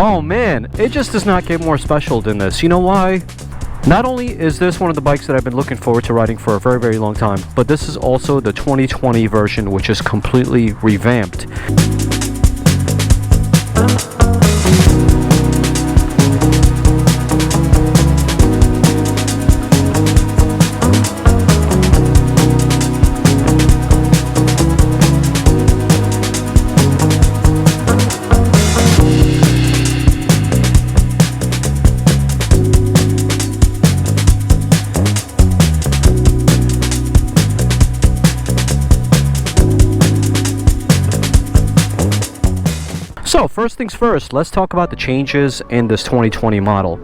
Oh man, it just does not get more special than this. You know why? Not only is this one of the bikes that I've been looking forward to riding for a very, very long time, but this is also the 2020 version, which is completely revamped. So first things first, let's talk about the changes in this 2020 model.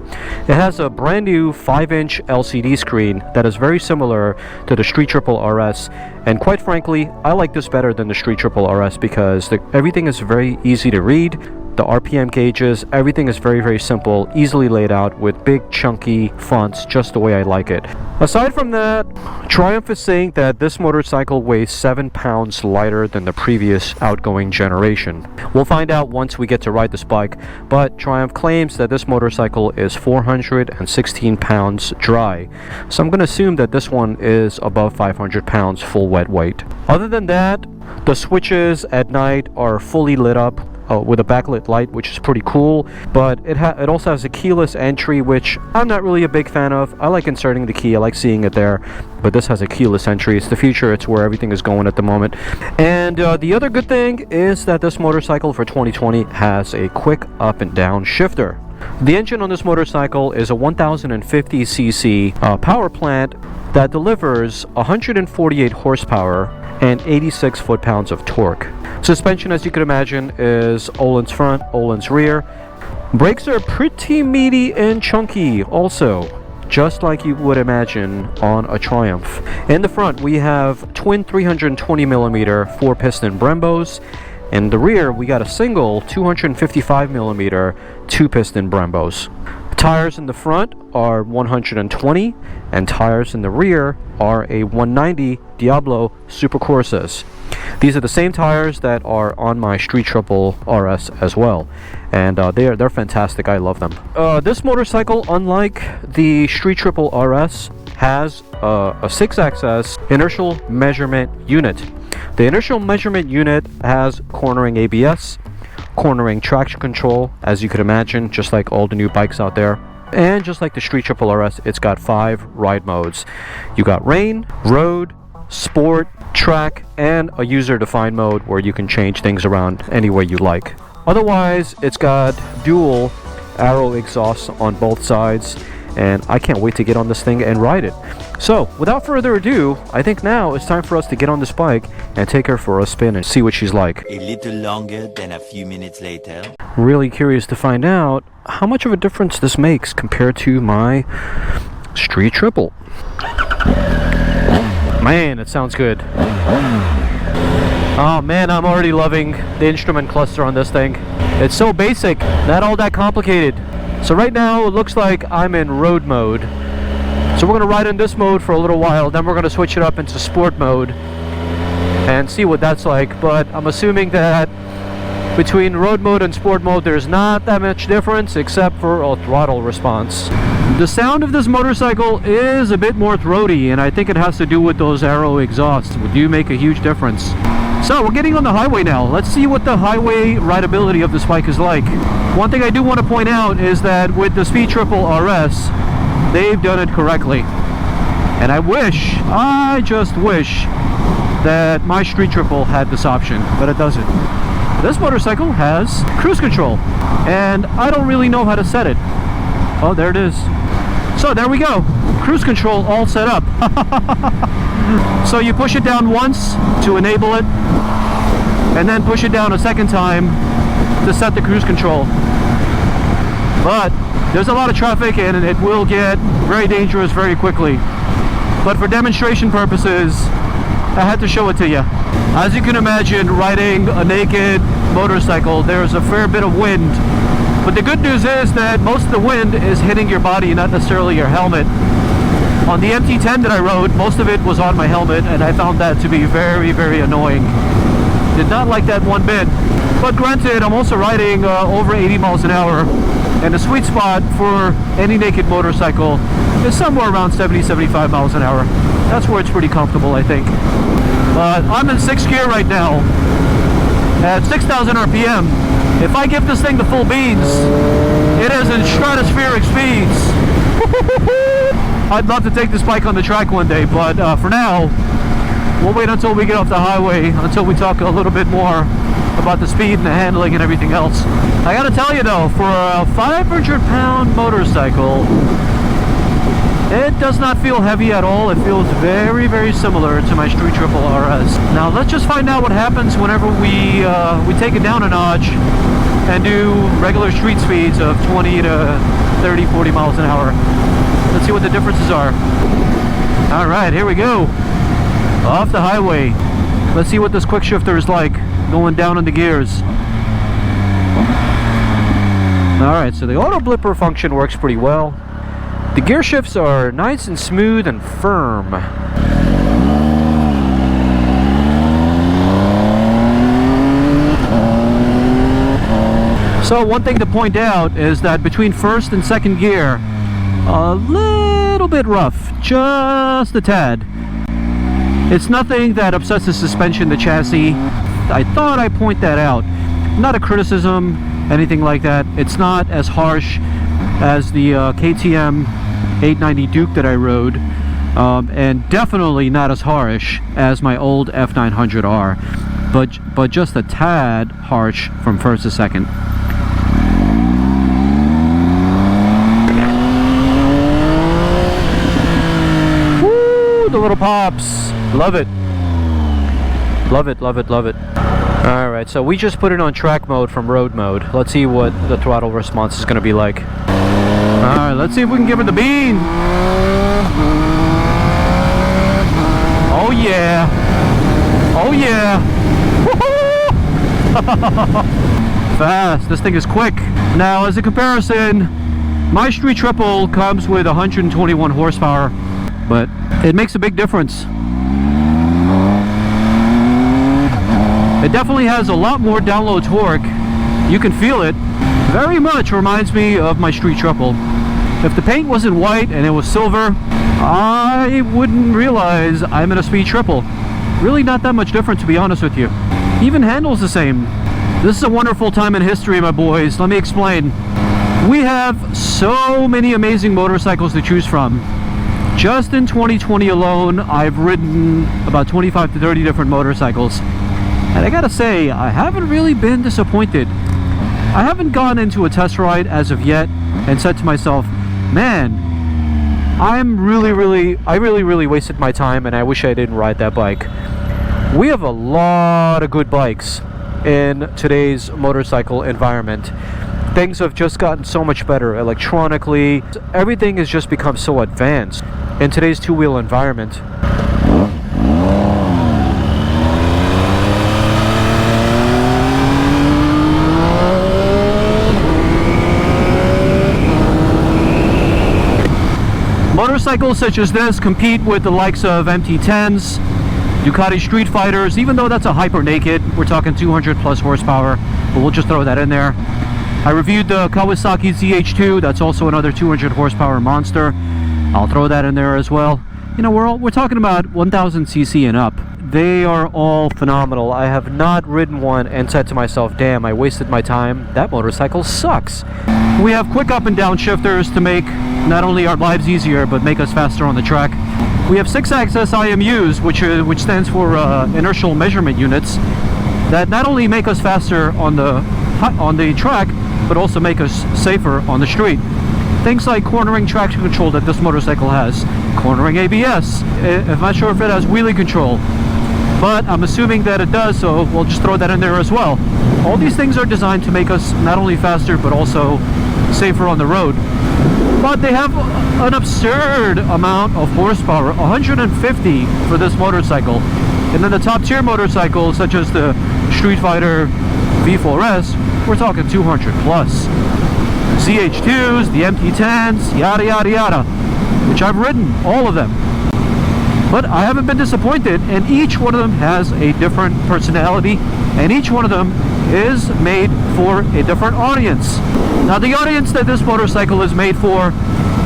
It has a brand new 5-inch LCD screen that is very similar to the Street Triple RS, and quite frankly, I like this better than the Street Triple RS because everything is very easy to read. The RPM gauges, everything is very, very simple, easily laid out with big chunky fonts just the way I like it. Aside from that, Triumph is saying that this motorcycle weighs 7 pounds lighter than the previous outgoing generation. We'll find out once we get to ride this bike, but Triumph claims that this motorcycle is 416 pounds dry. So I'm going to assume that this one is above 500 pounds full wet weight. Other than that, the switches at night are fully lit up with a backlit light, which is pretty cool, but it also has a keyless entry, which I'm not really a big fan of. I like inserting the key, I like seeing it there, but this has a keyless entry. It's the future, it's where everything is going at the moment. And the other good thing is that this motorcycle for 2020 has a quick up and down shifter. The engine on this motorcycle is a 1050cc power plant that delivers 148 horsepower and 86 foot-pounds of torque. Suspension, as you can imagine, is Öhlins front, Öhlins rear. Brakes are pretty meaty and chunky also, just like you would imagine on a Triumph. In the front, we have twin 320mm 4-piston Brembos. In the rear, we got a single 255mm 2-piston Brembos. Tires in the front are 120, and tires in the rear are a 190 Diablo Super Corsas. These are the same tires that are on my Street Triple RS as well, and they're fantastic. I love them. This motorcycle, unlike the Street Triple RS, has a 6-axis inertial measurement unit. The inertial measurement unit has cornering ABS, cornering traction control, as you could imagine, just like all the new bikes out there. And just like the Street Triple RS, it's got 5 ride modes. You got rain, road, sport, track, and a user-defined mode where you can change things around any way you like. Otherwise, it's got dual arrow exhausts on both sides, and I can't wait to get on this thing and ride it. So, without further ado, I think now it's time for us to get on this bike and take her for a spin and see what she's like. A little longer than a few minutes later. Really curious to find out how much of a difference this makes compared to my Street Triple. Man, it sounds good. Oh man, I'm already loving the instrument cluster on this thing. It's so basic, not all that complicated. So right now, it looks like I'm in road mode. So we're going to ride in this mode for a little while, then we're going to switch it up into sport mode and see what that's like. But I'm assuming that between road mode and sport mode, there's not that much difference except for a throttle response. The sound of this motorcycle is a bit more throaty, and I think it has to do with those arrow exhausts. They do make a huge difference. So we're getting on the highway now. Let's see what the highway rideability of this bike is like. One thing I do want to point out is that with the Street Triple RS, they've done it correctly. And I just wish that my Street Triple had this option, but it doesn't. This motorcycle has cruise control, and I don't really know how to set it. Oh, there it is. So there we go. Cruise control all set up. So you push it down once to enable it, and then push it down a second time to set the cruise control. But there's a lot of traffic and it will get very dangerous very quickly. But for demonstration purposes, I had to show it to you. As you can imagine, riding a naked motorcycle, there's a fair bit of wind. But the good news is that most of the wind is hitting your body, not necessarily your helmet. On the MT-10 that I rode, most of it was on my helmet, and I found that to be very, very annoying. Did not like that one bit. But granted, I'm also riding over 80 miles an hour, and the sweet spot for any naked motorcycle is somewhere around 70-75 miles an hour. That's where it's pretty comfortable, I think. But I'm in 6th gear right now at 6,000 RPM. If I give this thing the full beans, it is in stratospheric speeds. I'd love to take this bike on the track one day, but for now, we'll wait until we get off the highway, until we talk a little bit more about the speed and the handling and everything else. I gotta tell you though, for a 500-pound motorcycle, it does not feel heavy at all. It feels very, very similar to my Street Triple RS. Now let's just find out what happens whenever we take it down a notch and do regular street speeds of 20 to 30, 40 miles an hour. Let's see what the differences are. All right, here we go. Off the highway. Let's see what this quick shifter is like going down in the gears. All right, so the auto blipper function works pretty well. The gear shifts are nice and smooth and firm. So one thing to point out is that between 1st and 2nd gear, a little bit rough, just a tad. It's nothing that upsets the suspension, the chassis. I thought I'd point that out. Not a criticism, anything like that. It's not as harsh as the KTM 890 Duke that I rode, and definitely not as harsh as my old F900R, but just a tad harsh from 1st to 2nd. Woo, the little pops. Love it. Love it, love it, love it. Alright, so we just put it on track mode from road mode. Let's see what the throttle response is going to be like. Alright, let's see if we can give it the bean. Oh yeah. Oh yeah. Fast. This thing is quick. Now, as a comparison, my Street Triple comes with 121 horsepower, but it makes a big difference. It definitely has a lot more download torque. You can feel it. Very much reminds me of my Street Triple. If the paint wasn't white and it was silver, I wouldn't realize I'm in a Speed Triple. Really not that much different, to be honest with you. Even handles the same. This is a wonderful time in history, my boys. Let me explain. We have so many amazing motorcycles to choose from. Just in 2020 alone, I've ridden about 25 to 30 different motorcycles. And I gotta say, I haven't really been disappointed. I haven't gone into a test ride as of yet and said to myself, man, I really wasted my time and I wish I didn't ride that bike. We have a lot of good bikes in today's motorcycle environment. Things have just gotten so much better electronically. Everything has just become so advanced in today's two-wheel environment. Motorcycles such as this compete with the likes of MT-10s, Ducati Street Fighters, even though that's a hyper naked. We're talking 200 plus horsepower, but we'll just throw that in there. I reviewed the Kawasaki ZH2, that's also another 200 horsepower monster. I'll throw that in there as well. You know, we're talking about 1000 cc and up. They are all phenomenal. I have not ridden one and said to myself, damn, I wasted my time. That motorcycle sucks. We have quick up and down shifters to make not only our lives easier, but make us faster on the track. We have 6-axis IMUs, which stands for inertial measurement units, that not only make us faster on the track, but also make us safer on the street. Things like cornering traction control that this motorcycle has, cornering ABS. I'm not sure if it has wheelie control, but I'm assuming that it does, so we'll just throw that in there as well. All these things are designed to make us not only faster, but also safer on the road. But they have an absurd amount of horsepower, 150 for this motorcycle. And then the top tier motorcycles, such as the Street Fighter V4S, we're talking 200 plus. ZH2s, the MT-10s, yada yada yada, which I've ridden, all of them. But I haven't been disappointed, and each one of them has a different personality, and each one of them is made for a different audience. Now, the audience that this motorcycle is made for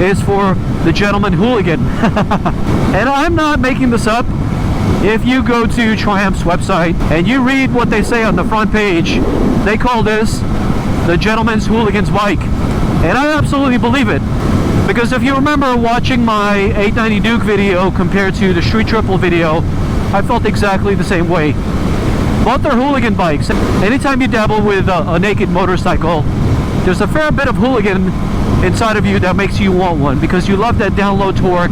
is for the gentleman hooligan. And I'm not making this up. If you go to Triumph's website and you read what they say on the front page, they call this the gentleman's hooligan's bike. And I absolutely believe it. Because if you remember watching my 890 Duke video compared to the Street Triple video, I felt exactly the same way. Both are hooligan bikes. Anytime you dabble with a naked motorcycle, there's a fair bit of hooligan inside of you that makes you want one, because you love that down low torque.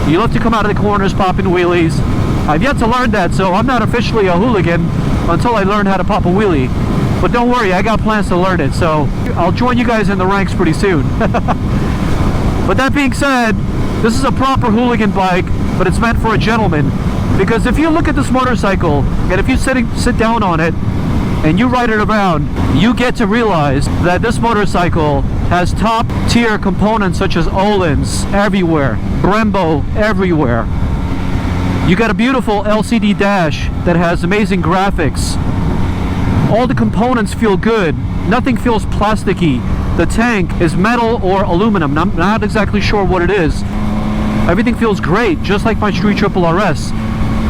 You love to come out of the corners popping wheelies. I've yet to learn that, so I'm not officially a hooligan until I learn how to pop a wheelie. But don't worry, I got plans to learn it, so I'll join you guys in the ranks pretty soon. But that being said, this is a proper hooligan bike, but it's meant for a gentleman. Because if you look at this motorcycle, and if you sit down on it, and you ride it around, you get to realize that this motorcycle has top tier components such as Öhlins everywhere, Brembo everywhere. You got a beautiful LCD dash that has amazing graphics. All the components feel good. Nothing feels plasticky. The tank is metal or aluminum. I'm not exactly sure what it is. Everything feels great, just like my Street Triple RS.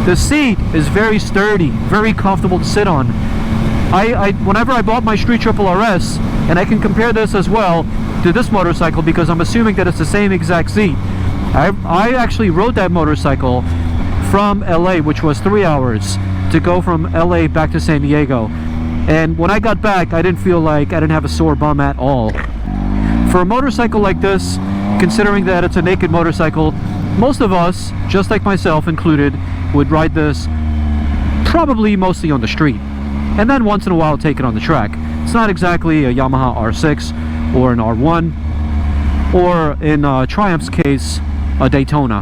The seat is very sturdy, very comfortable to sit on. Whenever I bought my Street Triple RS, and I can compare this as well to this motorcycle because I'm assuming that it's the same exact seat. I actually rode that motorcycle from LA, which was 3 hours to go from LA back to San Diego. And when I got back, I didn't feel like I didn't have a sore bum at all. For a motorcycle like this, considering that it's a naked motorcycle, most of us, just like myself included, would ride this probably mostly on the street, and then once in a while take it on the track. It's not exactly a Yamaha R6 or an R1, or in Triumph's case, a Daytona,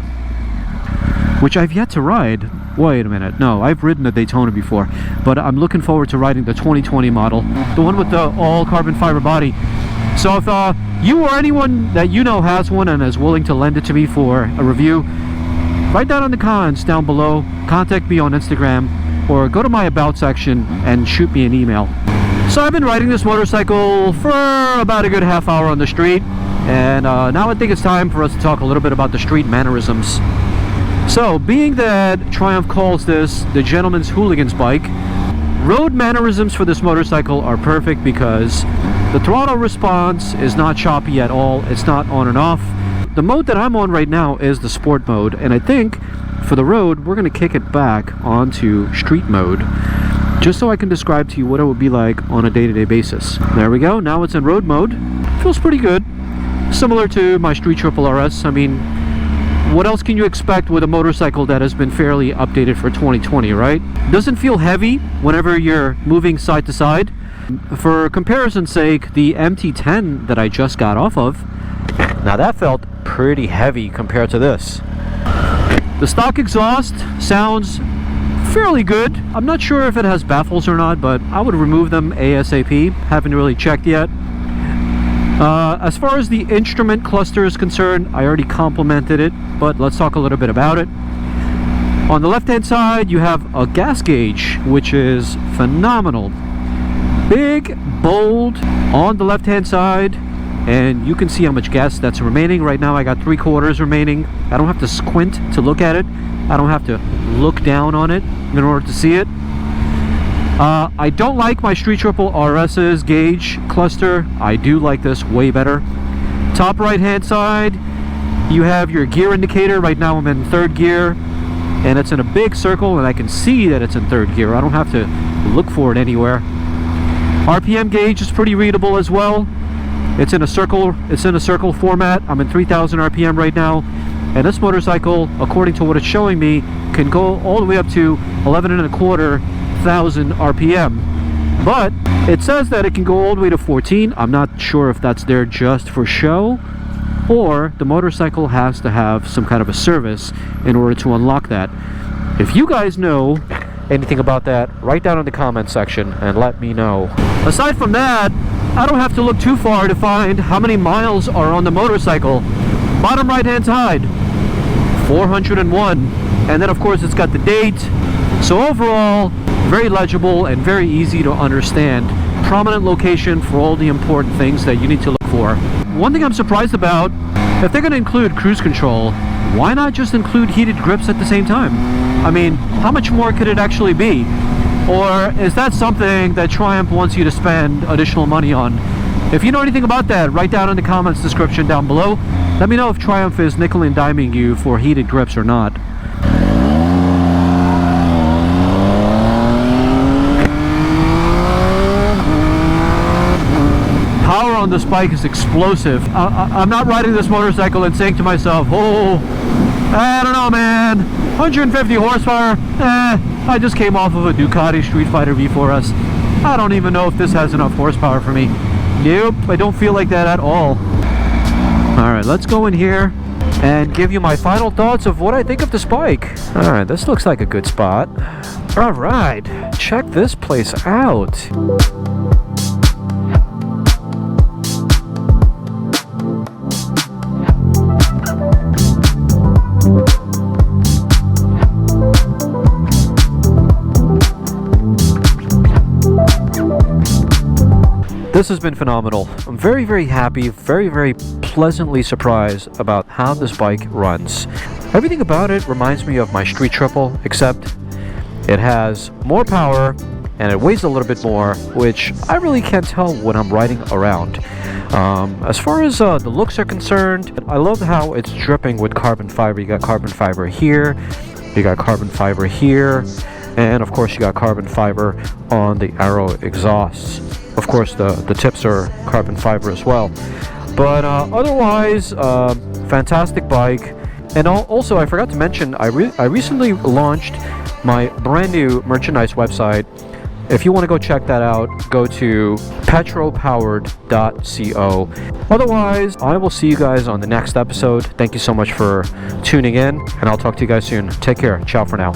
which I've yet to ride. Wait a minute, no, I've ridden a Daytona before, but I'm looking forward to riding the 2020 model, the one with the all carbon fiber body. So if you or anyone that you know has one and is willing to lend it to me for a review, write down in the comments down below, contact me on Instagram, or go to my about section and shoot me an email. So I've been riding this motorcycle for about a good half hour on the street, and now I think it's time for us to talk a little bit about the street mannerisms. So, being that Triumph calls this the gentleman's hooligan's bike, road mannerisms for this motorcycle are perfect because the throttle response is not choppy at all. It's not on and off. The mode that I'm on right now is the sport mode, and I think for the road we're going to kick it back onto street mode just so I can describe to you what it would be like on a day-to-day basis. There we go. Now it's in road mode. Feels pretty good. Similar to my Street Triple RS. I mean, what else can you expect with a motorcycle that has been fairly updated for 2020, right? Doesn't feel heavy whenever you're moving side to side. For comparison's sake, the MT-10 that I just got off of, now that felt pretty heavy compared to this. The stock exhaust sounds fairly good. I'm not sure if it has baffles or not, but I would remove them ASAP. Haven't really checked yet. As far as the instrument cluster is concerned, I already complimented it, but let's talk a little bit about it. On the left hand side, you have a gas gauge, which is phenomenal. Big, bold on the left hand side, and you can see how much gas that's remaining. Right now I got 3/4 remaining. I don't have to squint to look at it. I don't have to look down on it in order to see it. I don't like my Street Triple RS's gauge cluster. I do like this way better. Top right hand side, you have your gear indicator. Right now I'm in 3rd gear, and it's in a big circle, and I can see that it's in 3rd gear. I don't have to look for it anywhere. RPM gauge is pretty readable as well. It's in a circle format. I'm in 3000 RPM right now, and this motorcycle, according to what it's showing me, can go all the way up to 11,250 RPM. But it says that it can go all the way to 14. I'm not sure if that's there just for show, or the motorcycle has to have some kind of a service in order to unlock that. If you guys know anything about that, write down in the comment section and let me know. Aside from that, I don't have to look too far to find how many miles are on the motorcycle. Bottom right hand side, 401, and then of course it's got the date. So overall, Very legible and very easy to understand. Prominent location for all the important things that you need to look for. One thing I'm surprised about, if they're going to include cruise control, why not just include heated grips at the same time? I mean, how much more could it actually be? Or is that something that Triumph wants you to spend additional money on? If you know anything about that, write down in the comments description down below. Let me know if Triumph is nickel and diming you for heated grips or not. Power on this bike is explosive. I'm not riding this motorcycle and saying to myself, oh, I don't know, man, 150 horsepower, I just came off of a Ducati Street Fighter V4S. I don't even know if this has enough horsepower for me. Nope, I don't feel like that at all. Alright, let's go in here and give you my final thoughts of what I think of this bike. Alright, this looks like a good spot. Alright, check this place out. This has been phenomenal. I'm very, very happy, very, very pleasantly surprised about how this bike runs. Everything about it reminds me of my Street Triple, except it has more power and it weighs a little bit more, which I really can't tell when I'm riding around. As far as the looks are concerned, I love how it's dripping with carbon fiber. You got carbon fiber here, you got carbon fiber here, and of course you got carbon fiber on the Arrow exhausts. Of course, the tips are carbon fiber as well. But otherwise, fantastic bike. And also, I forgot to mention, I recently launched my brand new merchandise website. If you want to go check that out, go to petropowered.co. Otherwise, I will see you guys on the next episode. Thank you so much for tuning in, and I'll talk to you guys soon. Take care. Ciao for now.